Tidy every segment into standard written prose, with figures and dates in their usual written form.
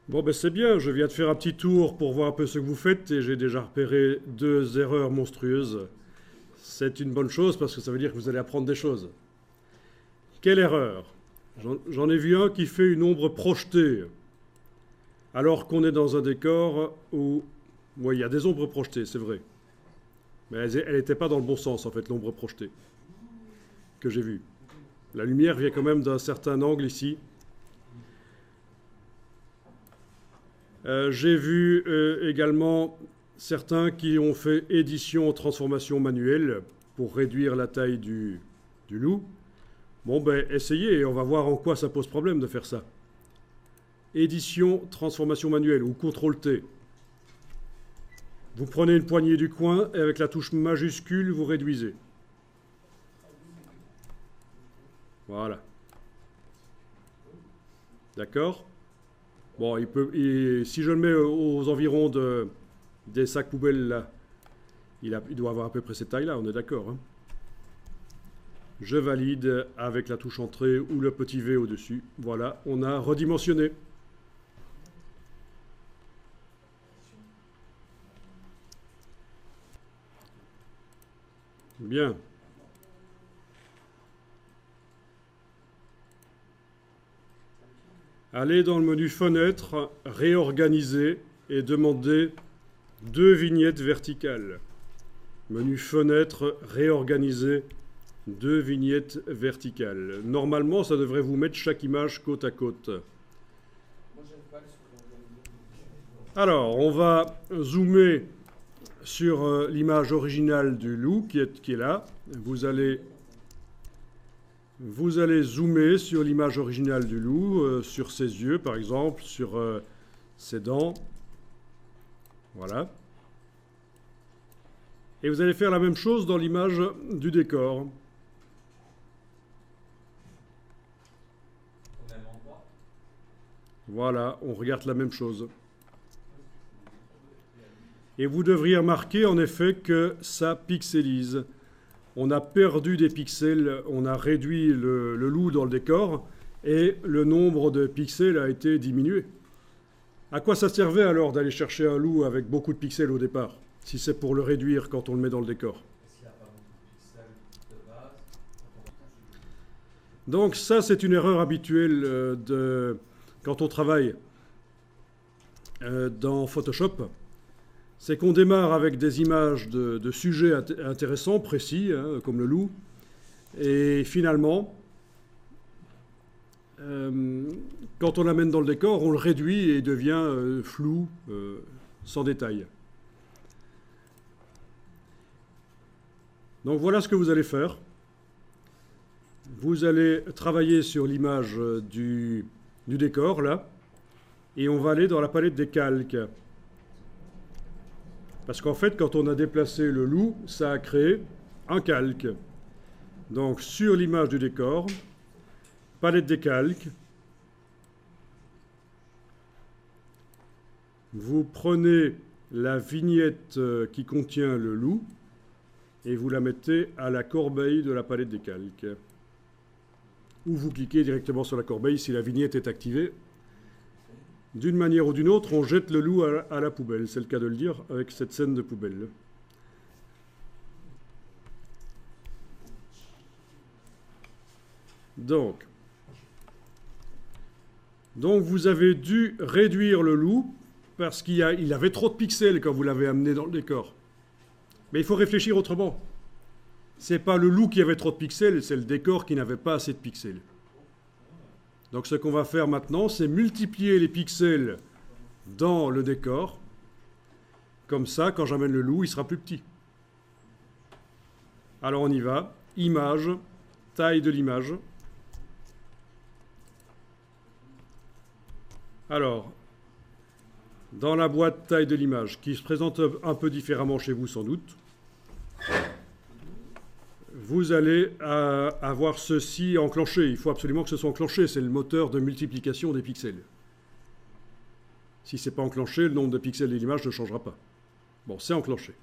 Bon, ben c'est bien, je viens de faire un petit tour pour voir un peu ce que vous faites et j'ai déjà repéré deux erreurs monstrueuses. C'est une bonne chose parce que ça veut dire que vous allez apprendre des choses. Quelle erreur? J'en ai vu un qui fait une ombre projetée alors qu'on est dans un décor où... Oui, il y a des ombres projetées, c'est vrai. Mais elle n'était pas dans le bon sens en fait, l'ombre projetée que j'ai vue. La lumière vient quand même d'un certain angle ici. J'ai vu également certains qui ont fait édition en transformation manuelle pour réduire la taille du loup. Bon, ben essayez et on va voir en quoi ça pose problème de faire ça. Édition, transformation manuelle ou CTRL-T. Vous prenez une poignée du coin et avec la touche majuscule, vous réduisez. Voilà. D'accord? Bon, si je le mets aux environs des sacs poubelles là, il doit avoir à peu près cette taille-là, on est d'accord, hein? Je valide avec la touche entrée ou le petit V au-dessus. Voilà, on a redimensionné. Bien. Allez dans le menu Fenêtre, réorganiser et demandez deux vignettes verticales. Menu Fenêtre, réorganiser, deux vignettes verticales. Normalement, ça devrait vous mettre chaque image côte à côte. Alors, on va zoomer sur l'image originale du loup qui est là. Vous allez zoomer sur l'image originale du loup, sur ses yeux par exemple, sur ses dents. Voilà. Et vous allez faire la même chose dans l'image du décor. Voilà, on regarde la même chose. Et vous devriez remarquer en effet que ça pixelise. On a perdu des pixels, on a réduit le loup dans le décor et le nombre de pixels a été diminué. À quoi ça servait alors d'aller chercher un loup avec beaucoup de pixels au départ, si c'est pour le réduire quand on le met dans le décor? Donc ça, c'est une erreur habituelle quand on travaille dans Photoshop. C'est qu'on démarre avec des images de sujets intéressants, précis, hein, comme le loup, et finalement, quand on l'amène dans le décor, on le réduit et il devient flou, sans détail. Donc voilà ce que vous allez faire. Vous allez travailler sur l'image du décor, là, et on va aller dans la palette des calques. Parce qu'en fait, quand on a déplacé le loup, ça a créé un calque. Donc sur l'image du décor, palette des calques, vous prenez la vignette qui contient le loup et vous la mettez à la corbeille de la palette des calques. Ou vous cliquez directement sur la corbeille si la vignette est activée. D'une manière ou d'une autre, on jette le loup à la poubelle. C'est le cas de le dire avec cette scène de poubelle. Donc vous avez dû réduire le loup parce qu'il avait trop de pixels quand vous l'avez amené dans le décor. Mais il faut réfléchir autrement. C'est pas le loup qui avait trop de pixels, c'est le décor qui n'avait pas assez de pixels. Donc ce qu'on va faire maintenant, c'est multiplier les pixels dans le décor. Comme ça, quand j'amène le loup, il sera plus petit. Alors on y va. Image, taille de l'image. Alors, dans la boîte taille de l'image, qui se présente un peu différemment chez vous sans doute, vous allez avoir ceci enclenché. Il faut absolument que ce soit enclenché. C'est le moteur de multiplication des pixels. Si ce n'est pas enclenché, le nombre de pixels de l'image ne changera pas. Bon, c'est enclenché.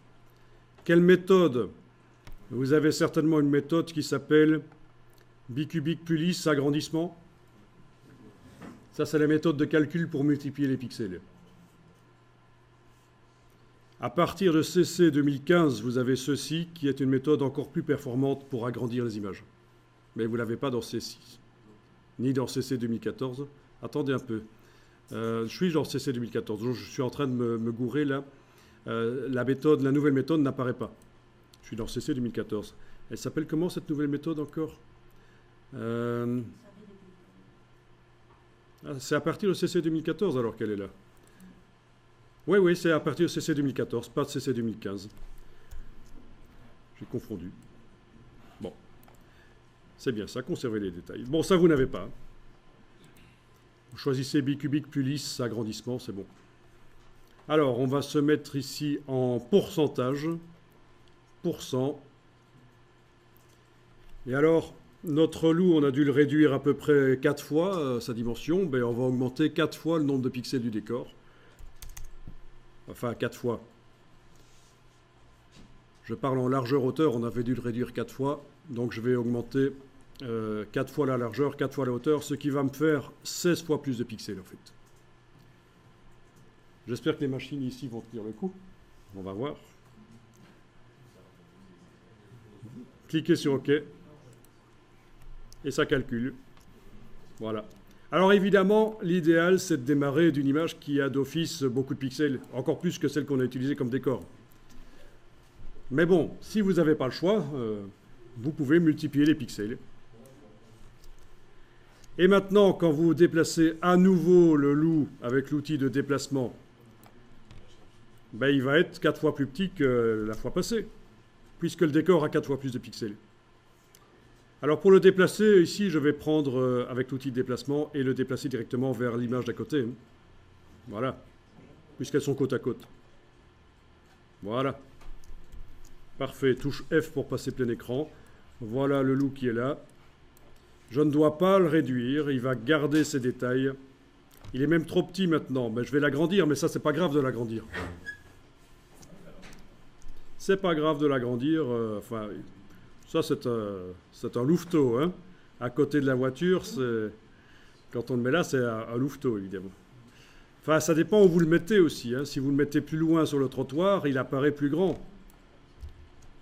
Quelle méthode? Vous avez certainement une méthode qui s'appelle bicubic pulis agrandissement. Ça, c'est la méthode de calcul pour multiplier les pixels. À partir de CC 2015, vous avez ceci, qui est une méthode encore plus performante pour agrandir les images. Mais vous ne l'avez pas dans C6, ni dans CC 2014. Attendez un peu. Je suis dans CC 2014, donc je suis en train de me gourer là. La nouvelle méthode n'apparaît pas. Je suis dans CC 2014. Elle s'appelle comment cette nouvelle méthode encore? C'est à partir de CC 2014 alors qu'elle est là. Oui, c'est à partir de CC 2014, pas de CC 2015. J'ai confondu. Bon. C'est bien ça, conservez les détails. Bon, ça vous n'avez pas. Vous choisissez bicubique plus lisse, agrandissement, c'est bon. Alors, on va se mettre ici en pourcentage. Pourcent. Et alors, notre loup, on a dû le réduire à peu près 4 fois, sa dimension. Ben, on va augmenter 4 fois le nombre de pixels du décor. Enfin, 4 fois. Je parle en largeur-hauteur, on avait dû le réduire 4 fois. Donc, je vais augmenter 4 fois la largeur, 4 fois la hauteur, ce qui va me faire 16 fois plus de pixels, en fait. J'espère que les machines ici vont tenir le coup. On va voir. Cliquez sur OK. Et ça calcule. Voilà. Alors évidemment, l'idéal, c'est de démarrer d'une image qui a d'office beaucoup de pixels, encore plus que celle qu'on a utilisée comme décor. Mais bon, si vous n'avez pas le choix, vous pouvez multiplier les pixels. Et maintenant, quand vous déplacez à nouveau le loup avec l'outil de déplacement, ben, il va être 4 fois plus petit que la fois passée, puisque le décor a 4 fois plus de pixels. Alors pour le déplacer, ici, je vais prendre avec l'outil de déplacement et le déplacer directement vers l'image d'à côté. Voilà, puisqu'elles sont côte à côte. Voilà. Parfait, touche F pour passer plein écran. Voilà le loup qui est là. Je ne dois pas le réduire, il va garder ses détails. Il est même trop petit maintenant. Ben, je vais l'agrandir, mais ça, c'est pas grave de l'agrandir. C'est pas grave de l'agrandir. Enfin, ça, c'est un louveteau. Hein. À côté de la voiture, quand on le met là, c'est un louveteau, évidemment. Enfin, ça dépend où vous le mettez aussi. Hein. Si vous le mettez plus loin sur le trottoir, il apparaît plus grand.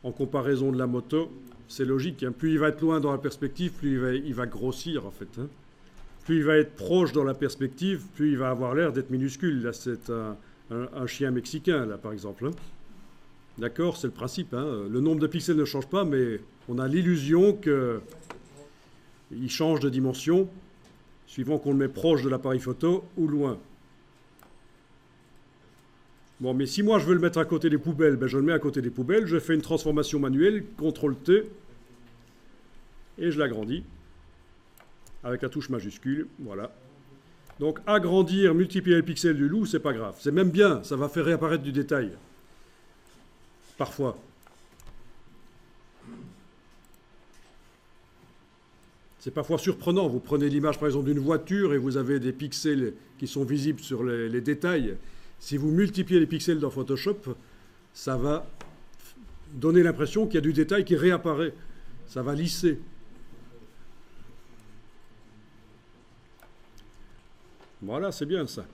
En comparaison de la moto, c'est logique. Hein. Plus il va être loin dans la perspective, plus il va grossir, en fait. Hein. Plus il va être proche dans la perspective, plus il va avoir l'air d'être minuscule. Là, c'est un chien mexicain, là, par exemple. Hein. D'accord, c'est le principe. Hein. Le nombre de pixels ne change pas, mais on a l'illusion qu'il change de dimension, suivant qu'on le met proche de l'appareil photo ou loin. Bon, mais si moi je veux le mettre à côté des poubelles, ben je le mets à côté des poubelles, je fais une transformation manuelle, CTRL-T, et je l'agrandis, avec la touche majuscule, voilà. Donc agrandir, multiplier les pixels du loup, c'est pas grave. C'est même bien, ça va faire réapparaître du détail. Parfois. C'est parfois surprenant. Vous prenez l'image, par exemple, d'une voiture et vous avez des pixels qui sont visibles sur les détails. Si vous multipliez les pixels dans Photoshop, ça va donner l'impression qu'il y a du détail qui réapparaît. Ça va lisser. Voilà, c'est bien ça.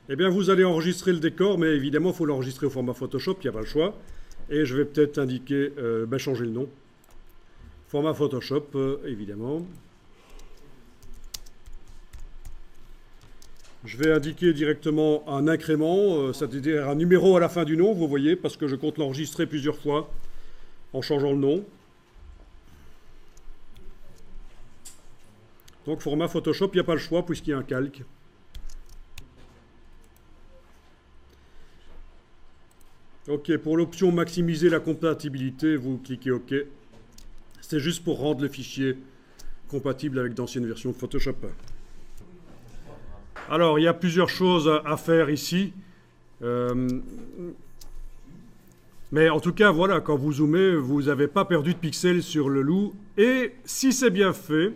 Eh bien, vous allez enregistrer le décor, mais évidemment, il faut l'enregistrer au format Photoshop, il n'y a pas le choix. Et je vais peut-être indiquer, changer le nom. Format Photoshop, évidemment. Je vais indiquer directement un incrément, c'est-à-dire un numéro à la fin du nom, vous voyez, parce que je compte l'enregistrer plusieurs fois en changeant le nom. Donc, format Photoshop, il n'y a pas le choix puisqu'il y a un calque. OK, pour l'option maximiser la compatibilité, vous cliquez OK. C'est juste pour rendre le fichier compatible avec d'anciennes versions de Photoshop. Alors, il y a plusieurs choses à faire ici. Mais en tout cas, voilà, quand vous zoomez, vous n'avez pas perdu de pixels sur le loup. Et si c'est bien fait,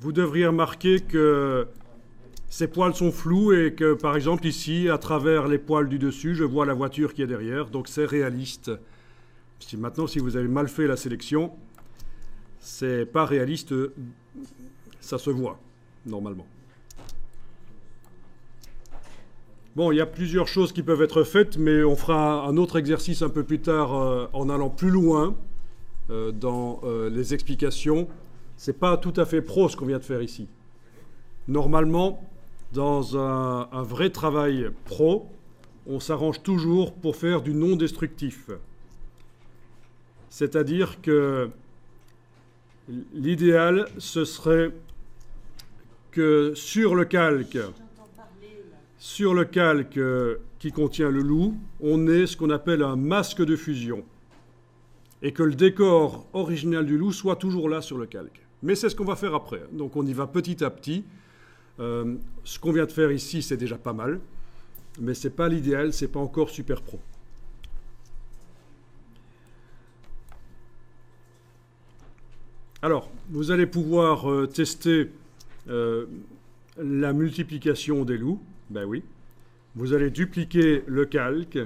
vous devriez remarquer que ces poils sont flous et que, par exemple, ici, à travers les poils du dessus, je vois la voiture qui est derrière. Donc, c'est réaliste. Maintenant, si vous avez mal fait la sélection, c'est pas réaliste, ça se voit. normalement. Bon, il y a plusieurs choses qui peuvent être faites, mais on fera un autre exercice un peu plus tard en allant plus loin dans les explications. Ce n'est pas tout à fait pro ce qu'on vient de faire ici. Normalement, dans un vrai travail pro, on s'arrange toujours pour faire du non destructif. C'est-à-dire que l'idéal, ce serait que sur le calque qui contient le loup, on ait ce qu'on appelle un masque de fusion. Et que le décor original du loup soit toujours là sur le calque. Mais c'est ce qu'on va faire après. Donc on y va petit à petit. Ce qu'on vient de faire ici, c'est déjà pas mal. Mais ce n'est pas l'idéal, ce n'est pas encore super pro. Alors, vous allez pouvoir tester la multiplication des loups. Ben oui. Vous allez dupliquer le calque.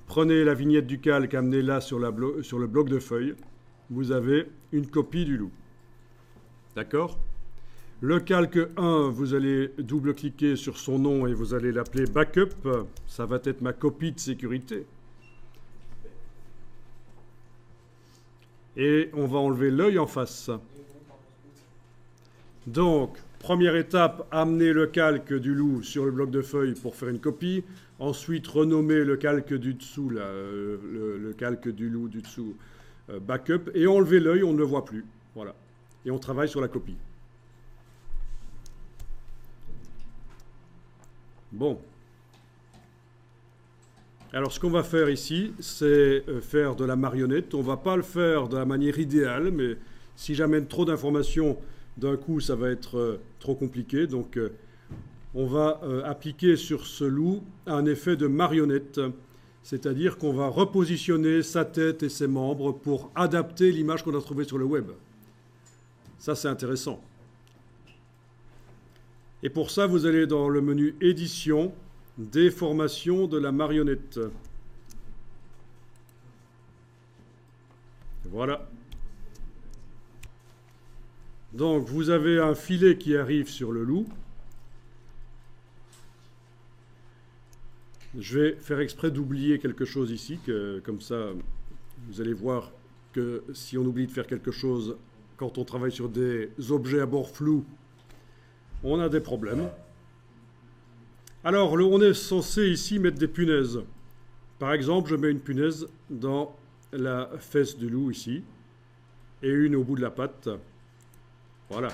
Prenez la vignette du calque, amenez-la sur le bloc de feuilles. Vous avez une copie du loup. D'accord ? Le calque 1, vous allez double-cliquer sur son nom et vous allez l'appeler backup. Ça va être ma copie de sécurité. Et on va enlever l'œil en face. Donc, première étape, amener le calque du loup sur le bloc de feuilles pour faire une copie. Ensuite, renommer le calque du dessous, là, le calque du loup du dessous, backup. Et enlever l'œil, on ne le voit plus. Voilà. Et on travaille sur la copie. Bon. Alors, ce qu'on va faire ici, c'est faire de la marionnette. On ne va pas le faire de la manière idéale, mais si j'amène trop d'informations d'un coup, ça va être trop compliqué. Donc, on va appliquer sur ce loup un effet de marionnette, c'est-à-dire qu'on va repositionner sa tête et ses membres pour adapter l'image qu'on a trouvée sur le web. Ça, c'est intéressant. Et pour ça, vous allez dans le menu Édition, Déformation de la marionnette. Voilà. Donc, vous avez un filet qui arrive sur le loup. Je vais faire exprès d'oublier quelque chose ici, comme ça, vous allez voir que si on oublie de faire quelque chose quand on travaille sur des objets à bord flous, on a des problèmes. Alors, on est censé ici mettre des punaises. Par exemple, je mets une punaise dans la fesse du loup ici, et une au bout de la patte. Voilà.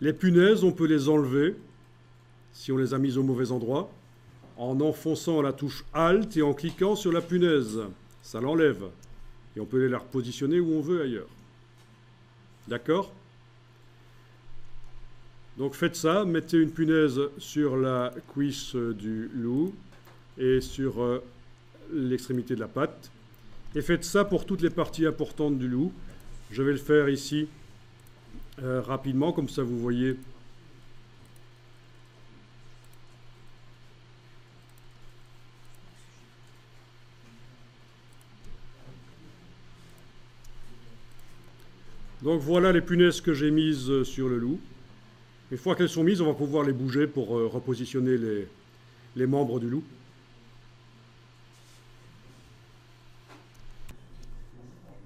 Les punaises, on peut les enlever, si on les a mises au mauvais endroit, en enfonçant la touche Alt et en cliquant sur la punaise. Ça l'enlève. Et on peut les la repositionner où on veut ailleurs. D'accord ? Donc faites ça, mettez une punaise sur la cuisse du loup et sur l'extrémité de la patte. Et faites ça pour toutes les parties importantes du loup. Je vais le faire ici rapidement, comme ça vous voyez. Donc voilà les punaises que j'ai mises sur le loup. Une fois qu'elles sont mises, on va pouvoir les bouger pour repositionner les membres du loup.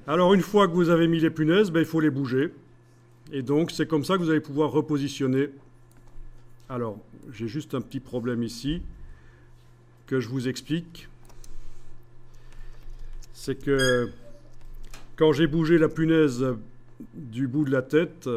Alors une fois que vous avez mis les punaises, il faut les bouger. Et donc c'est comme ça que vous allez pouvoir repositionner. Alors j'ai juste un petit problème ici que je vous explique. C'est que quand j'ai bougé la punaise du bout de la tête,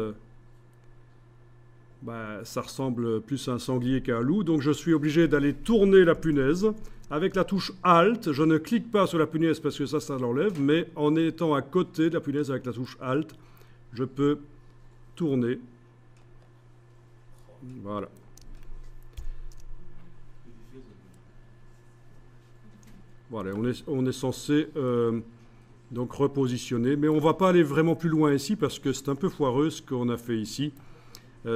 ça ressemble plus à un sanglier qu'à un loup. Donc je suis obligé d'aller tourner la punaise. Avec la touche Alt, je ne clique pas sur la punaise parce que ça l'enlève, mais en étant à côté de la punaise avec la touche Alt, je peux tourner. Voilà. Voilà, on est censé donc repositionner, mais on ne va pas aller vraiment plus loin ici parce que c'est un peu foireux ce qu'on a fait ici.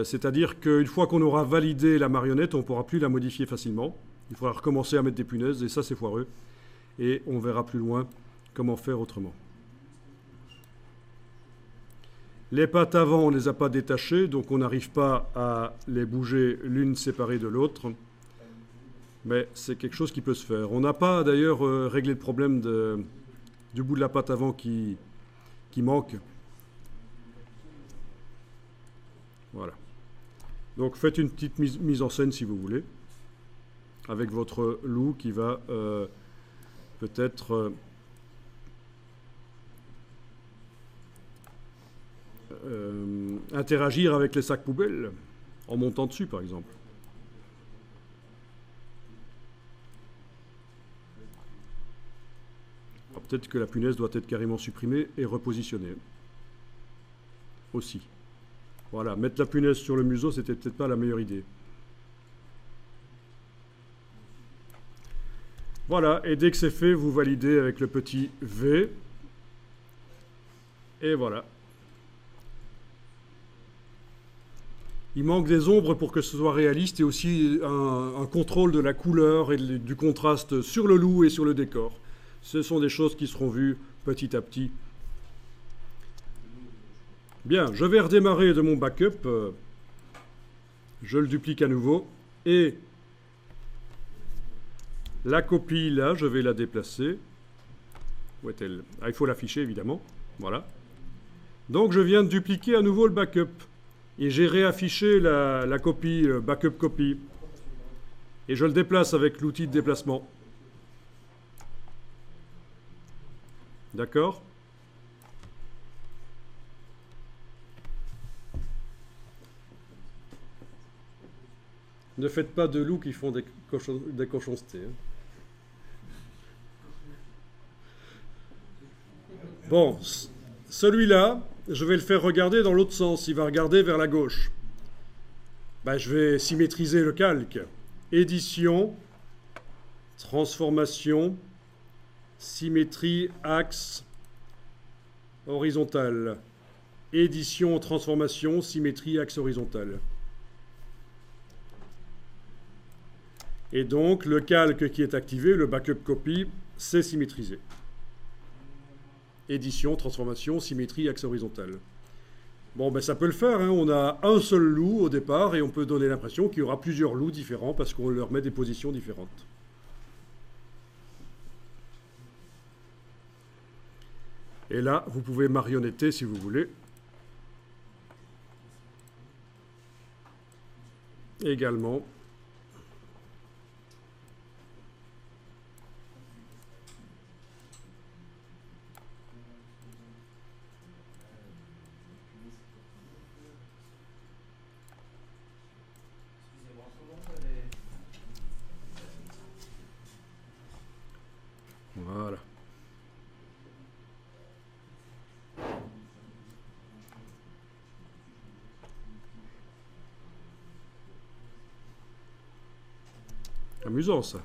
C'est-à-dire qu'une fois qu'on aura validé la marionnette, on ne pourra plus la modifier facilement. Il faudra recommencer à mettre des punaises, et ça c'est foireux. Et on verra plus loin comment faire autrement. Les pattes avant, on ne les a pas détachées, donc on n'arrive pas à les bouger l'une séparée de l'autre. Mais c'est quelque chose qui peut se faire. On n'a pas d'ailleurs réglé le problème du bout de la patte avant qui manque. Voilà. Donc faites une petite mise en scène si vous voulez, avec votre loup qui va peut-être interagir avec les sacs poubelles en montant dessus par exemple. Peut-être que la punaise doit être carrément supprimée et repositionnée aussi. Voilà, mettre la punaise sur le museau, c'était peut-être pas la meilleure idée. Voilà, et dès que c'est fait, vous validez avec le petit V. Et voilà. Il manque des ombres pour que ce soit réaliste et aussi un contrôle de la couleur et du contraste sur le loup et sur le décor. Ce sont des choses qui seront vues petit à petit. Bien, je vais redémarrer de mon backup. Je le duplique à nouveau. Et la copie, là, je vais la déplacer. Où est-elle? Ah, il faut l'afficher, évidemment. Voilà. Donc, je viens de dupliquer à nouveau le backup. Et j'ai réaffiché la copie, backup copy. Et je le déplace avec l'outil de déplacement. D'accord? Ne faites pas de loups qui font des cochoncetés. Hein. Bon, celui-là, je vais le faire regarder dans l'autre sens. Il va regarder vers la gauche. Ben, je vais symétriser le calque. Édition, transformation, symétrie, axe, horizontal. Édition, transformation, symétrie, axe horizontal. Et donc, le calque qui est activé, le backup copy, c'est symétrisé. Édition, transformation, symétrie, axe horizontal. Bon, ben ça peut le faire, hein. On a un seul loup au départ et on peut donner l'impression qu'il y aura plusieurs loups différents parce qu'on leur met des positions différentes. Et là, vous pouvez marionnetter si vous voulez. Également. Voilà. Amusant ça.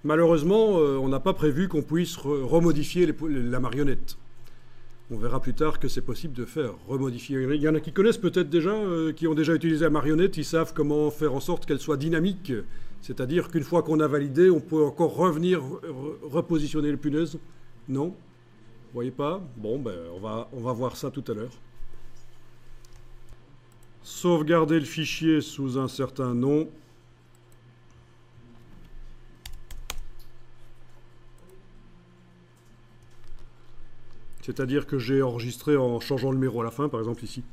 Malheureusement, on n'a pas prévu qu'on puisse remodifier la marionnette. On verra plus tard que c'est possible de faire remodifier. Il y en a qui connaissent peut-être déjà, qui ont déjà utilisé la marionnette, ils savent comment faire en sorte qu'elle soit dynamique. C'est-à-dire qu'une fois qu'on a validé, on peut encore revenir repositionner les punaises. Non? Vous voyez pas? Bon, ben, on va voir ça tout à l'heure. Sauvegarder le fichier sous un certain nom. C'est-à-dire que j'ai enregistré en changeant le numéro à la fin, par exemple ici.